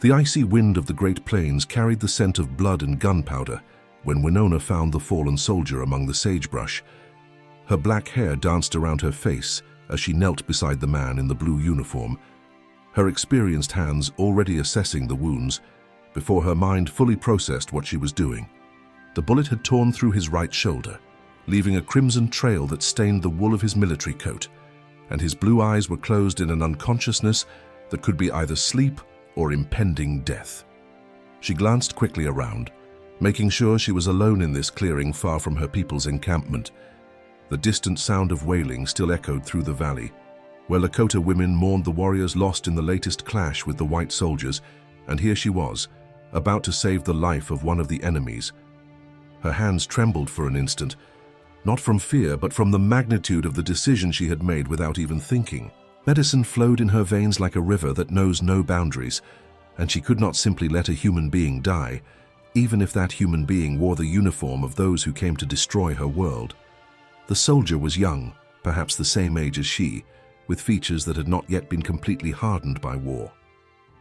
The icy wind of the Great Plains carried the scent of blood and gunpowder when Winona found the fallen soldier among the sagebrush. Her black hair danced around her face as she knelt beside the man in the blue uniform, her experienced hands already assessing the wounds before her mind fully processed what she was doing. The bullet had torn through his right shoulder, leaving a crimson trail that stained the wool of his military coat, and his blue eyes were closed in an unconsciousness that could be either sleep or impending death. She glanced quickly around, making sure she was alone in this clearing far from her people's encampment. The distant sound of wailing still echoed through the valley, where Lakota women mourned the warriors lost in the latest clash with the white soldiers, and here she was, about to save the life of one of the enemies. Her hands trembled for an instant, not from fear, but from the magnitude of the decision she had made without even thinking. Medicine flowed in her veins like a river that knows no boundaries, and she could not simply let a human being die, even if that human being wore the uniform of those who came to destroy her world. The soldier was young, perhaps the same age as she, with features that had not yet been completely hardened by war.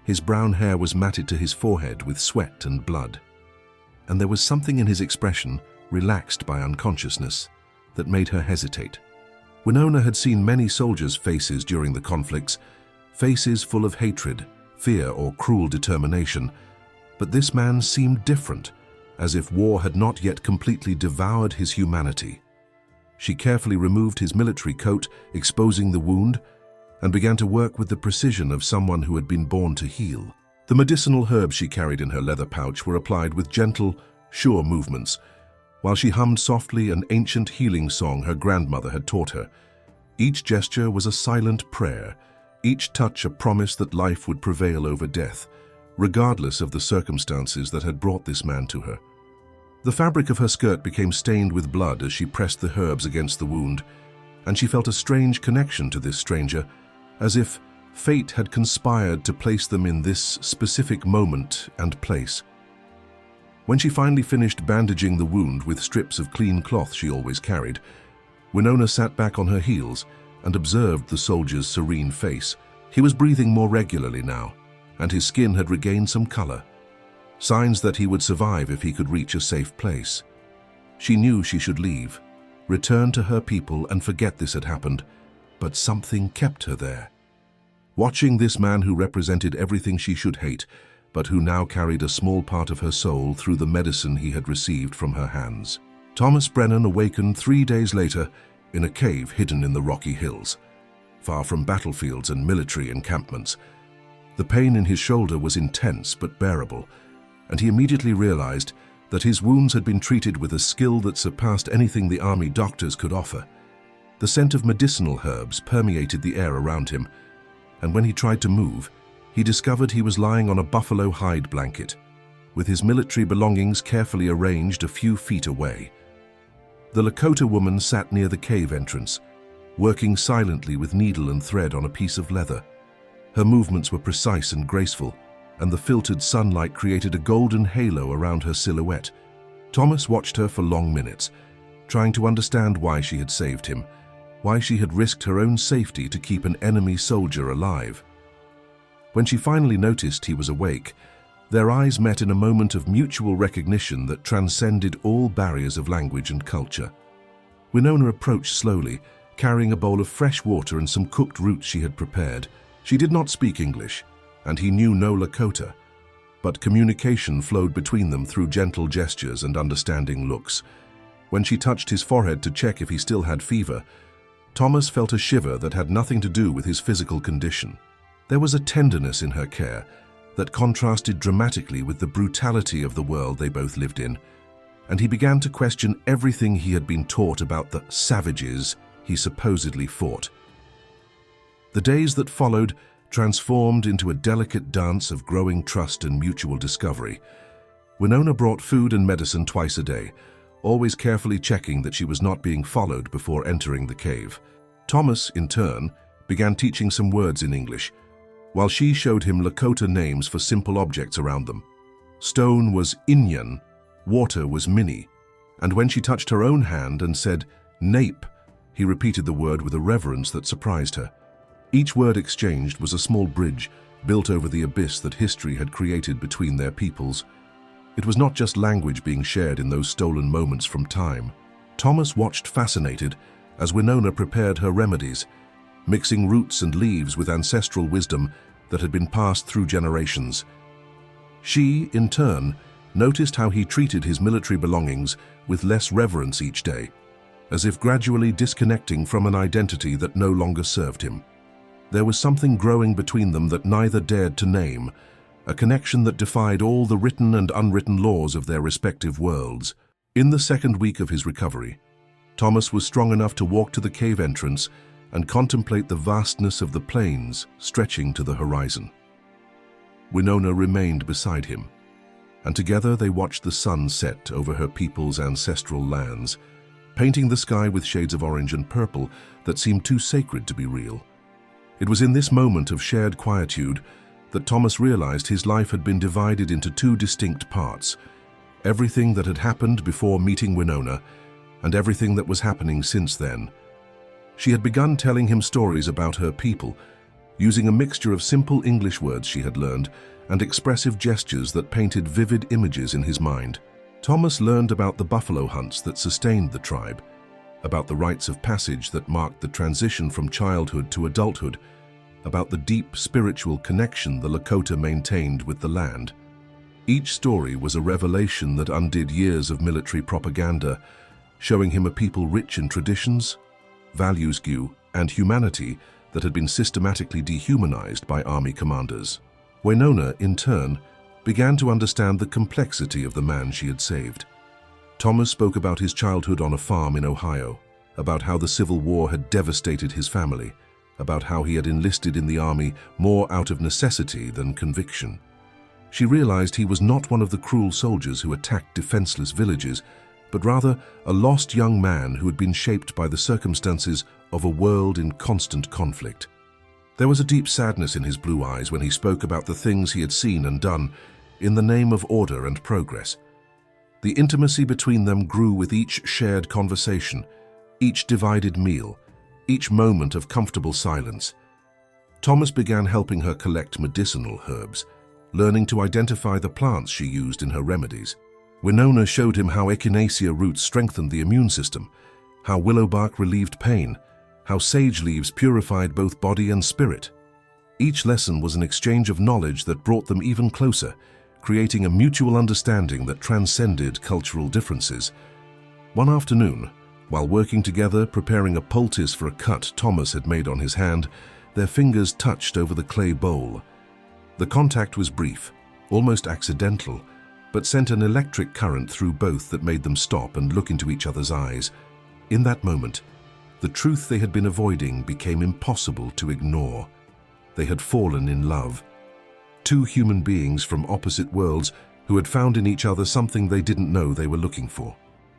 His brown hair was matted to his forehead with sweat and blood, and there was something in his expression, relaxed by unconsciousness, that made her hesitate. Winona had seen many soldiers' faces during the conflicts, faces full of hatred, fear, or cruel determination, but this man seemed different, as if war had not yet completely devoured his humanity. She carefully removed his military coat, exposing the wound, and began to work with the precision of someone who had been born to heal. The medicinal herbs she carried in her leather pouch were applied with gentle, sure movements, while she hummed softly an ancient healing song her grandmother had taught her. Each gesture was a silent prayer, each touch a promise that life would prevail over death, regardless of the circumstances that had brought this man to her. The fabric of her skirt became stained with blood as she pressed the herbs against the wound, and she felt a strange connection to this stranger, as if fate had conspired to place them in this specific moment and place. When she finally finished bandaging the wound with strips of clean cloth she always carried, Winona sat back on her heels and observed the soldier's serene face. He was breathing more regularly now, and his skin had regained some color, signs that he would survive if he could reach a safe place. She knew she should leave, return to her people and forget this had happened, but something kept her there. Watching this man who represented everything she should hate, but who now carried a small part of her soul through the medicine he had received from her hands. Thomas Brennan awakened 3 days later in a cave hidden in the Rocky Hills, far from battlefields and military encampments. The pain in his shoulder was intense but bearable, and he immediately realized that his wounds had been treated with a skill that surpassed anything the army doctors could offer. The scent of medicinal herbs permeated the air around him, and when he tried to move, he discovered he was lying on a buffalo hide blanket, with his military belongings carefully arranged a few feet away. The Lakota woman sat near the cave entrance, working silently with needle and thread on a piece of leather. Her movements were precise and graceful, and the filtered sunlight created a golden halo around her silhouette. Thomas watched her for long minutes, trying to understand why she had saved him, why she had risked her own safety to keep an enemy soldier alive. When she finally noticed he was awake, their eyes met in a moment of mutual recognition that transcended all barriers of language and culture. Winona approached slowly, carrying a bowl of fresh water and some cooked roots she had prepared. She did not speak English, and he knew no Lakota, but communication flowed between them through gentle gestures and understanding looks. When she touched his forehead to check if he still had fever, Thomas felt a shiver that had nothing to do with his physical condition. There was a tenderness in her care that contrasted dramatically with the brutality of the world they both lived in, and he began to question everything he had been taught about the savages he supposedly fought. The days that followed transformed into a delicate dance of growing trust and mutual discovery. Winona brought food and medicine twice a day, always carefully checking that she was not being followed before entering the cave. Thomas, in turn, began teaching some words in English, while she showed him Lakota names for simple objects around them. Stone was Inyan, water was Mini, and when she touched her own hand and said, "Nape," he repeated the word with a reverence that surprised her. Each word exchanged was a small bridge built over the abyss that history had created between their peoples. It was not just language being shared in those stolen moments from time. Thomas watched fascinated as Winona prepared her remedies, mixing roots and leaves with ancestral wisdom that had been passed through generations. She, in turn, noticed how he treated his military belongings with less reverence each day, as if gradually disconnecting from an identity that no longer served him. There was something growing between them that neither dared to name, a connection that defied all the written and unwritten laws of their respective worlds. In the second week of his recovery, Thomas was strong enough to walk to the cave entrance and contemplate the vastness of the plains stretching to the horizon. Winona remained beside him, and together they watched the sun set over her people's ancestral lands, painting the sky with shades of orange and purple that seemed too sacred to be real. It was in this moment of shared quietude that Thomas realized his life had been divided into two distinct parts: everything that had happened before meeting Winona, and everything that was happening since then. She had begun telling him stories about her people, using a mixture of simple English words she had learned and expressive gestures that painted vivid images in his mind. Thomas learned about the buffalo hunts that sustained the tribe, about the rites of passage that marked the transition from childhood to adulthood, about the deep spiritual connection the Lakota maintained with the land. Each story was a revelation that undid years of military propaganda, showing him a people rich in traditions, values, and humanity that had been systematically dehumanized by army commanders. Winona, in turn, began to understand the complexity of the man she had saved. Thomas spoke about his childhood on a farm in Ohio, about how the Civil War had devastated his family, about how he had enlisted in the army more out of necessity than conviction. She realized he was not one of the cruel soldiers who attacked defenseless villages, but rather a lost young man who had been shaped by the circumstances of a world in constant conflict. There was a deep sadness in his blue eyes when he spoke about the things he had seen and done in the name of order and progress. The intimacy between them grew with each shared conversation, each divided meal, each moment of comfortable silence. Thomas began helping her collect medicinal herbs, learning to identify the plants she used in her remedies. Winona showed him how echinacea roots strengthened the immune system, how willow bark relieved pain, how sage leaves purified both body and spirit. Each lesson was an exchange of knowledge that brought them even closer, creating a mutual understanding that transcended cultural differences. One afternoon, while working together preparing a poultice for a cut Thomas had made on his hand, their fingers touched over the clay bowl. The contact was brief, almost accidental, but sent an electric current through both that made them stop and look into each other's eyes. In that moment, the truth they had been avoiding became impossible to ignore. They had fallen in love. Two human beings from opposite worlds who had found in each other something they didn't know they were looking for.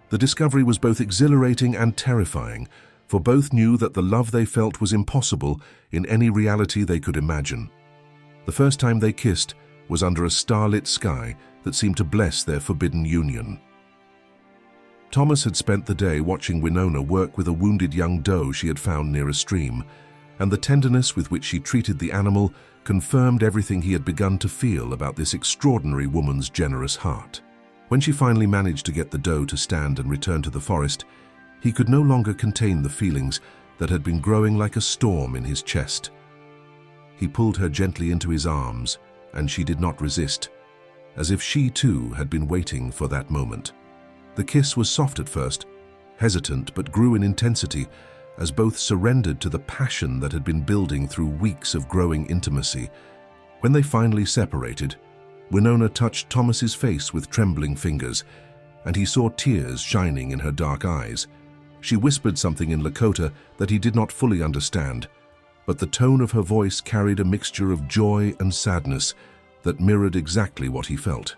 The discovery was both exhilarating and terrifying, for both knew that the love they felt was impossible in any reality they could imagine. The first time they kissed was under a starlit sky that seemed to bless their forbidden union. Thomas had spent the day watching Winona work with a wounded young doe she had found near a stream, and the tenderness with which she treated the animal confirmed everything he had begun to feel about this extraordinary woman's generous heart. When she finally managed to get the doe to stand and return to the forest, he could no longer contain the feelings that had been growing like a storm in his chest. He pulled her gently into his arms, and she did not resist, as if she too had been waiting for that moment. The kiss was soft at first, hesitant, but grew in intensity as both surrendered to the passion that had been building through weeks of growing intimacy. When they finally separated, Winona touched Thomas's face with trembling fingers, and he saw tears shining in her dark eyes. She whispered something in Lakota that he did not fully understand, but the tone of her voice carried a mixture of joy and sadness that mirrored exactly what he felt.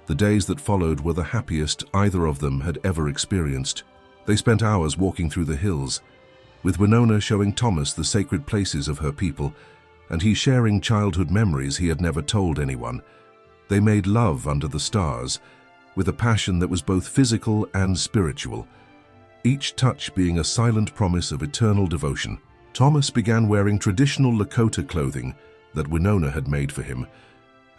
The days that followed were the happiest either of them had ever experienced. They spent hours walking through the hills, with Winona showing Thomas the sacred places of her people, and he sharing childhood memories he had never told anyone. They made love under the stars, with a passion that was both physical and spiritual, each touch being a silent promise of eternal devotion. Thomas began wearing traditional Lakota clothing, that Winona had made for him,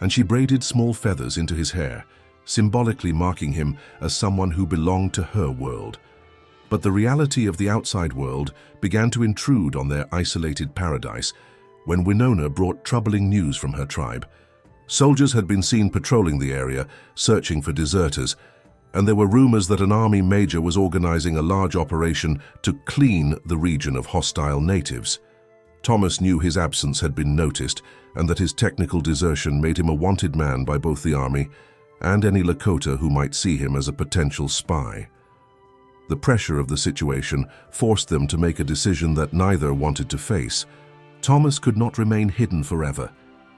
and she braided small feathers into his hair, symbolically marking him as someone who belonged to her world. But the reality of the outside world began to intrude on their isolated paradise when Winona brought troubling news from her tribe. Soldiers had been seen patrolling the area, searching for deserters, and there were rumors that an army major was organizing a large operation to clean the region of hostile natives. Thomas knew his absence had been noticed and that his technical desertion made him a wanted man by both the army and any Lakota who might see him as a potential spy. The pressure of the situation forced them to make a decision that neither wanted to face. Thomas could not remain hidden forever,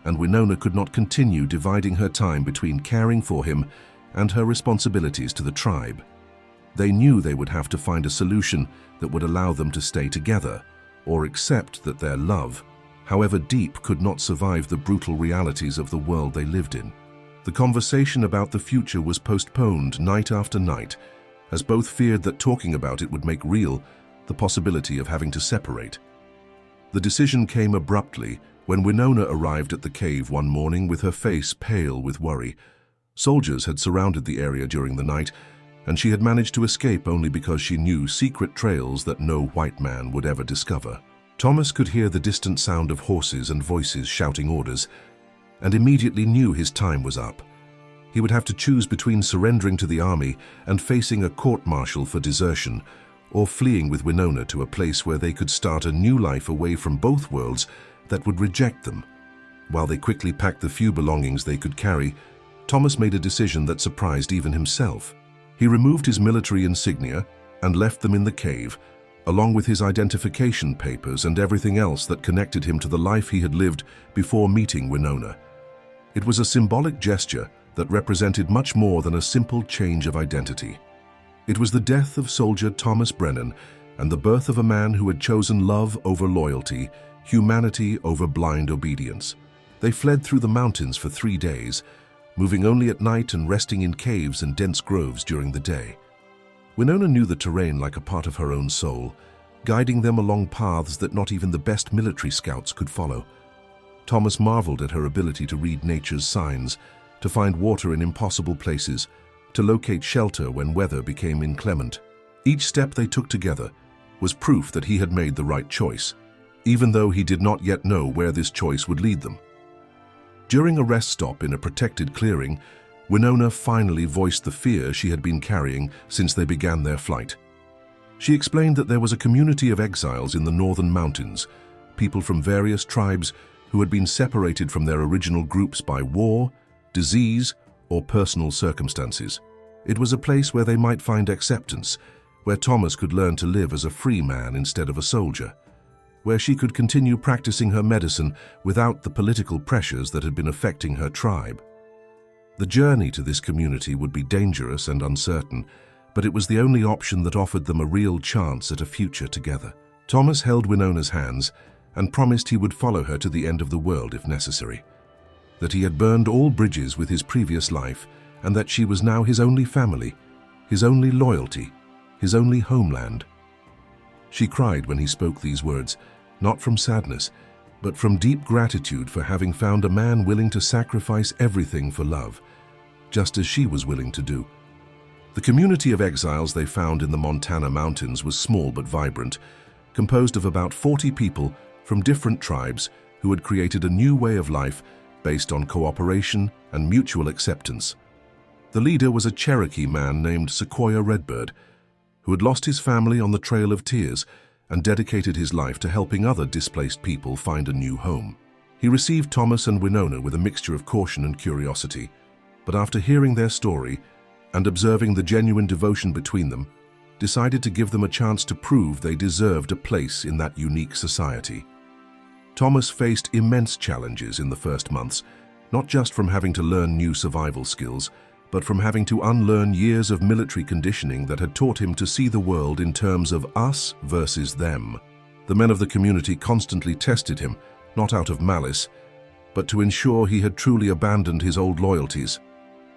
and Winona could not continue dividing her time between caring for him and her responsibilities to the tribe. They knew they would have to find a solution that would allow them to stay together, or accept that their love, however deep, could not survive the brutal realities of the world they lived in. The conversation about the future was postponed night after night, as both feared that talking about it would make real the possibility of having to separate. The decision came abruptly when Winona arrived at the cave one morning with her face pale with worry. Soldiers had surrounded the area during the night, and she had managed to escape only because she knew secret trails that no white man would ever discover. Thomas could hear the distant sound of horses and voices shouting orders, and immediately knew his time was up. He would have to choose between surrendering to the army and facing a court-martial for desertion, or fleeing with Winona to a place where they could start a new life away from both worlds that would reject them. While they quickly packed the few belongings they could carry, Thomas made a decision that surprised even himself. He removed his military insignia and left them in the cave, along with his identification papers and everything else that connected him to the life he had lived before meeting Winona. It was a symbolic gesture that represented much more than a simple change of identity. It was the death of soldier Thomas Brennan and the birth of a man who had chosen love over loyalty, humanity over blind obedience. They fled through the mountains for 3 days, moving only at night and resting in caves and dense groves during the day. Winona knew the terrain like a part of her own soul, guiding them along paths that not even the best military scouts could follow. Thomas marveled at her ability to read nature's signs, to find water in impossible places, to locate shelter when weather became inclement. Each step they took together was proof that he had made the right choice, even though he did not yet know where this choice would lead them. During a rest stop in a protected clearing, Winona finally voiced the fear she had been carrying since they began their flight. She explained that there was a community of exiles in the northern mountains, people from various tribes who had been separated from their original groups by war, disease, or personal circumstances. It was a place where they might find acceptance, where Thomas could learn to live as a free man instead of a soldier, where she could continue practicing her medicine without the political pressures that had been affecting her tribe. The journey to this community would be dangerous and uncertain, but it was the only option that offered them a real chance at a future together. Thomas held Winona's hands and promised he would follow her to the end of the world if necessary, that he had burned all bridges with his previous life, and that she was now his only family, his only loyalty, his only homeland. She cried when he spoke these words, not from sadness, but from deep gratitude for having found a man willing to sacrifice everything for love, just as she was willing to do. The community of exiles they found in the Montana mountains was small but vibrant, composed of about 40 people from different tribes who had created a new way of life based on cooperation and mutual acceptance. The leader was a Cherokee man named Sequoia Redbird, who had lost his family on the Trail of Tears and dedicated his life to helping other displaced people find a new home. He received Thomas and Winona with a mixture of caution and curiosity, but after hearing their story and observing the genuine devotion between them, decided to give them a chance to prove they deserved a place in that unique society. Thomas faced immense challenges in the first months, not just from having to learn new survival skills, but from having to unlearn years of military conditioning that had taught him to see the world in terms of us versus them. The men of the community constantly tested him, not out of malice, but to ensure he had truly abandoned his old loyalties.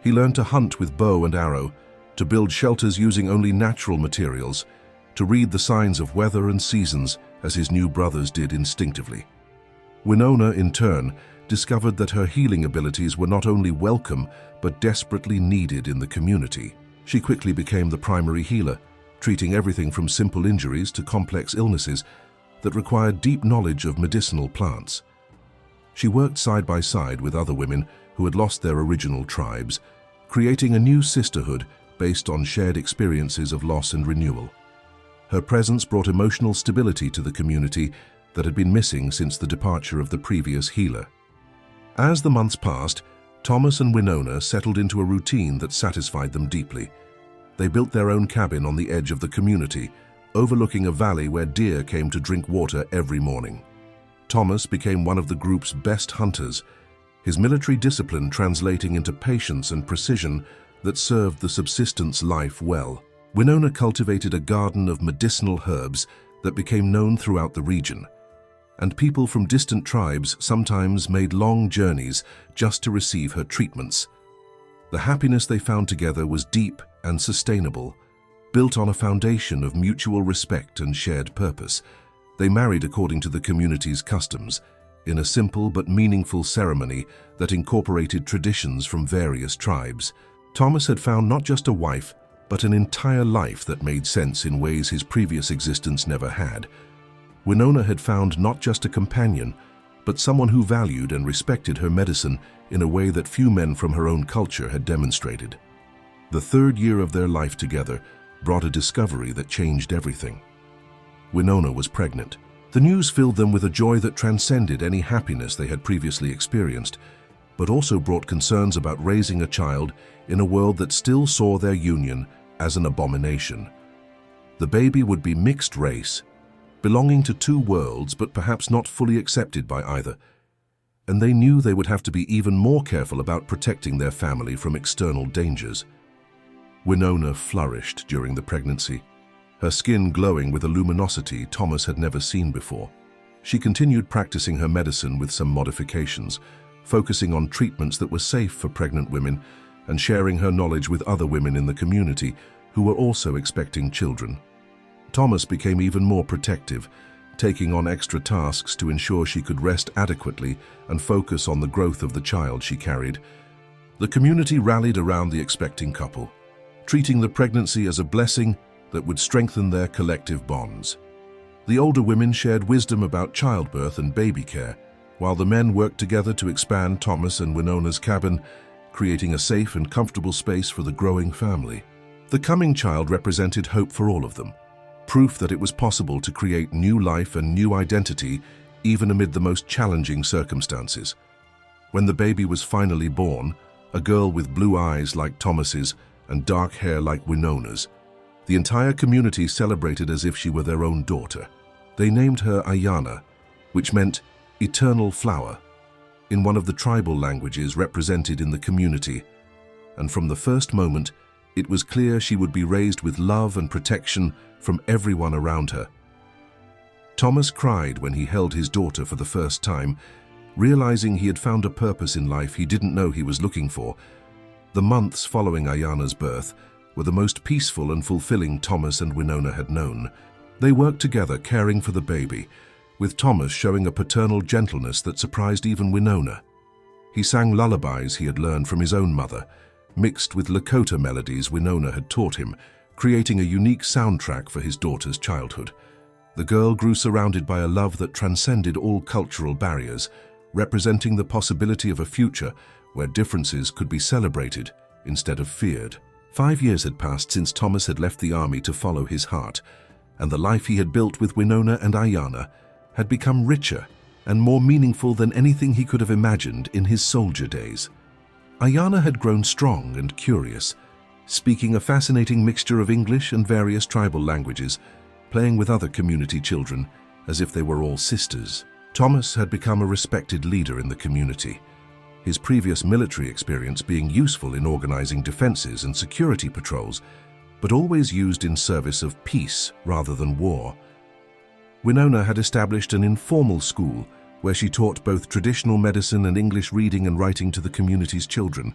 He learned to hunt with bow and arrow, to build shelters using only natural materials, to read the signs of weather and seasons as his new brothers did instinctively. Winona, in turn, discovered that her healing abilities were not only welcome but desperately needed in the community. She quickly became the primary healer, treating everything from simple injuries to complex illnesses that required deep knowledge of medicinal plants. She worked side by side with other women who had lost their original tribes, creating a new sisterhood based on shared experiences of loss and renewal. Her presence brought emotional stability to the community that had been missing since the departure of the previous healer. As the months passed, Thomas and Winona settled into a routine that satisfied them deeply. They built their own cabin on the edge of the community, overlooking a valley where deer came to drink water every morning. Thomas became one of the group's best hunters, his military discipline translating into patience and precision that served the subsistence life well. Winona cultivated a garden of medicinal herbs that became known throughout the region, and people from distant tribes sometimes made long journeys just to receive her treatments. The happiness they found together was deep and sustainable, built on a foundation of mutual respect and shared purpose. They married according to the community's customs, in a simple but meaningful ceremony that incorporated traditions from various tribes. Thomas had found not just a wife, but an entire life that made sense in ways his previous existence never had. Winona had found not just a companion, but someone who valued and respected her medicine in a way that few men from her own culture had demonstrated. The third year of their life together brought a discovery that changed everything. Winona was pregnant. The news filled them with a joy that transcended any happiness they had previously experienced, but also brought concerns about raising a child in a world that still saw their union as an abomination. The baby would be mixed race, belonging to two worlds but perhaps not fully accepted by either, and they knew they would have to be even more careful about protecting their family from external dangers. Winona flourished during the pregnancy, her skin glowing with a luminosity Thomas had never seen before. She continued practicing her medicine with some modifications, focusing on treatments that were safe for pregnant women and sharing her knowledge with other women in the community who were also expecting children. Thomas became even more protective, taking on extra tasks to ensure she could rest adequately and focus on the growth of the child she carried. The community rallied around the expecting couple, treating the pregnancy as a blessing that would strengthen their collective bonds. The older women shared wisdom about childbirth and baby care, while the men worked together to expand Thomas and Winona's cabin, creating a safe and comfortable space for the growing family. The coming child represented hope for all of them, proof that it was possible to create new life and new identity even amid the most challenging circumstances. When the baby was finally born, a girl with blue eyes like Thomas's and dark hair like Winona's, the entire community celebrated as if she were their own daughter. They named her Ayana, which meant eternal flower, in one of the tribal languages represented in the community, and from the first moment, it was clear she would be raised with love and protection from everyone around her. Thomas cried when he held his daughter for the first time, realizing he had found a purpose in life he didn't know he was looking for. The months following Ayana's birth were the most peaceful and fulfilling Thomas and Winona had known. They worked together caring for the baby, with Thomas showing a paternal gentleness that surprised even Winona. He sang lullabies he had learned from his own mother, mixed with Lakota melodies Winona had taught him, creating a unique soundtrack for his daughter's childhood. The girl grew surrounded by a love that transcended all cultural barriers, representing the possibility of a future where differences could be celebrated instead of feared. 5 years had passed since Thomas had left the army to follow his heart, and the life he had built with Winona and Ayana had become richer and more meaningful than anything he could have imagined in his soldier days. Ayana had grown strong and curious, speaking a fascinating mixture of English and various tribal languages, playing with other community children as if they were all sisters. Thomas had become a respected leader in the community, his previous military experience being useful in organizing defenses and security patrols, but always used in service of peace rather than war. Winona had established an informal school where she taught both traditional medicine and English reading and writing to the community's children.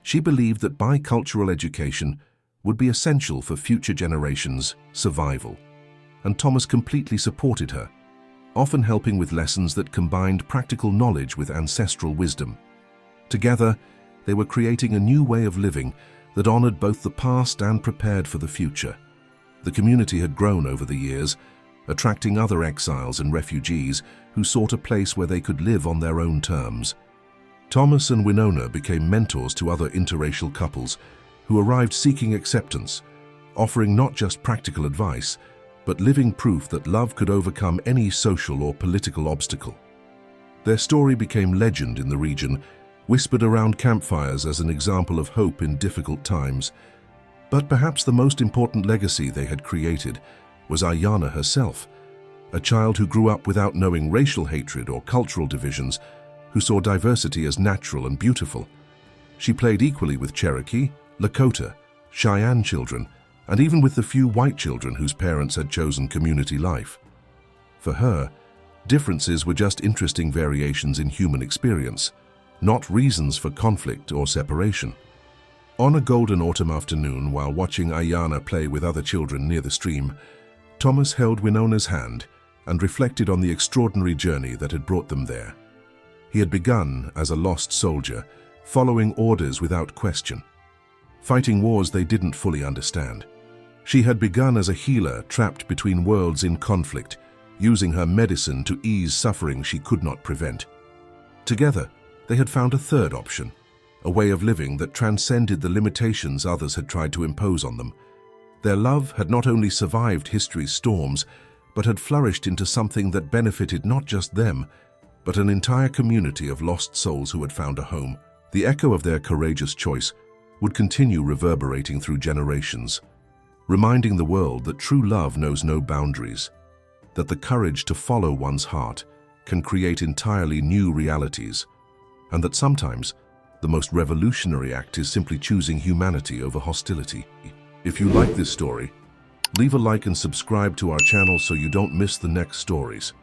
She believed that bicultural education would be essential for future generations' survival, and Thomas completely supported her. often helping with lessons that combined practical knowledge with ancestral wisdom. Together, they were creating a new way of living that honored both the past and prepared for the future. The community had grown over the years, attracting other exiles and refugees who sought a place where they could live on their own terms. Thomas and Winona became mentors to other interracial couples who arrived seeking acceptance, offering not just practical advice, but living proof that love could overcome any social or political obstacle. Their story became legend in the region, whispered around campfires as an example of hope in difficult times. But perhaps the most important legacy they had created was Ayanna herself, a child who grew up without knowing racial hatred or cultural divisions, who saw diversity as natural and beautiful. She played equally with Cherokee, Lakota, Cheyenne children, and even with the few white children whose parents had chosen community life. For her, differences were just interesting variations in human experience, not reasons for conflict or separation. On a golden autumn afternoon, while watching Ayanna play with other children near the stream, Thomas held Winona's hand and reflected on the extraordinary journey that had brought them there. He had begun as a lost soldier, following orders without question, fighting wars they didn't fully understand. She had begun as a healer trapped between worlds in conflict, using her medicine to ease suffering she could not prevent. Together, they had found a third option, a way of living that transcended the limitations others had tried to impose on them. Their love had not only survived history's storms, but had flourished into something that benefited not just them, but an entire community of lost souls who had found a home. The echo of their courageous choice would continue reverberating through generations, reminding the world that true love knows no boundaries, that the courage to follow one's heart can create entirely new realities, and that sometimes the most revolutionary act is simply choosing humanity over hostility. If you like this story, leave a like and subscribe to our channel so you don't miss the next stories.